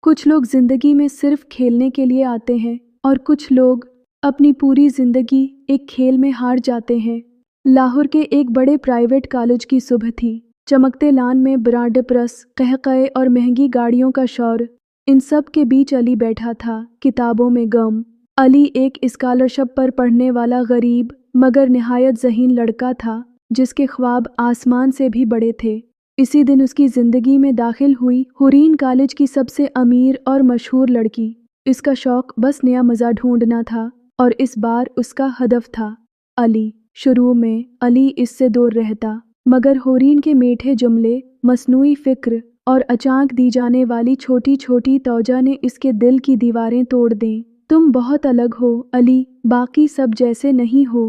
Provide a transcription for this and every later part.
कुछ लोग जिंदगी में सिर्फ खेलने के लिए आते हैं और कुछ लोग अपनी पूरी जिंदगी एक खेल में हार जाते हैं। लाहौर के एक बड़े प्राइवेट कॉलेज की सुबह थी। चमकते लान में ब्रांड प्रेस, कहकहे और महंगी गाड़ियों का शोर। इन सब के बीच अली बैठा था, किताबों में गम। अली एक स्कॉलरशिप पर पढ़ने वाला गरीब मगर निहायत ज़हीन लड़का था, जिसके ख्वाब आसमान से भी बड़े थे। इसी दिन उसकी ज़िंदगी में दाखिल हुई हुरीन कॉलेज की सबसे अमीर और मशहूर लड़की। इसका शौक़ बस नया मज़ा ढूंढना था और इस बार उसका हदफ था अली। शुरू में अली इससे दूर रहता, मगर हुरीन के मीठे जुमले, मसनूई फ़िक्र और अचानक दी जाने वाली छोटी छोटी तौजा ने इसके दिल की दीवारें तोड़ दें। तुम बहुत अलग हो अली, बाकी सब जैसे नहीं हो।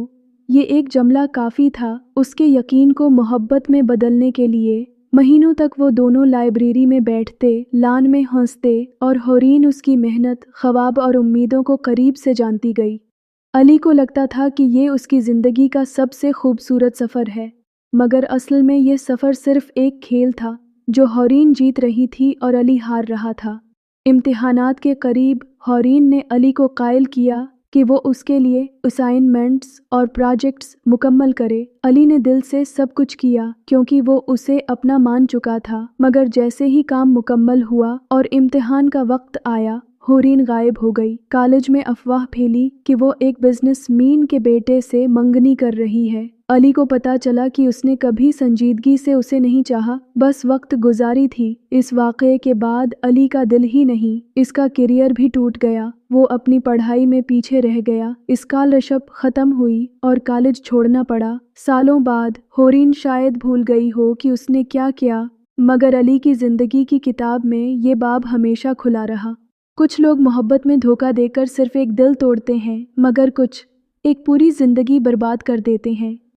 ये एक जुमला काफ़ी था उसके यकीन को मोहब्बत में बदलने के लिए। महीनों तक वो दोनों लाइब्रेरी में बैठते, लान में हंसते और हुरीन उसकी मेहनत, ख्वाब और उम्मीदों को करीब से जानती गई। अली को लगता था कि ये उसकी ज़िंदगी का सबसे खूबसूरत सफ़र है, मगर असल में ये सफ़र सिर्फ एक खेल था जो हुरीन जीत रही थी और अली हार रहा था। इम्तिहानात के करीब हुरीन ने अली को कायल किया कि वो उसके लिए असाइनमेंट्स और प्रोजेक्ट्स मुकम्मल करे। अली ने दिल से सब कुछ किया क्योंकि वो उसे अपना मान चुका था, मगर जैसे ही काम मुकम्मल हुआ और इम्तिहान का वक्त आया, हुरीन गायब हो गई। कॉलेज में अफवाह फैली कि वो एक बिजनेसमैन के बेटे से मंगनी कर रही है। अली को पता चला कि उसने कभी संजीदगी से उसे नहीं चाहा, बस वक्त गुजारी थी। इस वाक़ये के बाद अली का दिल ही नहीं, इसका करियर भी टूट गया। वो अपनी पढ़ाई में पीछे रह गया, स्कॉलरशिप ख़त्म हुई और कॉलेज छोड़ना पड़ा। सालों बाद हुरीन शायद भूल गई हो कि उसने क्या किया, मगर अली की ज़िंदगी की किताब में ये बाब हमेशा खुला रहा। कुछ लोग मोहब्बत में धोखा देकर सिर्फ एक दिल तोड़ते हैं, मगर कुछ एक पूरी ज़िंदगी बर्बाद कर देते हैं।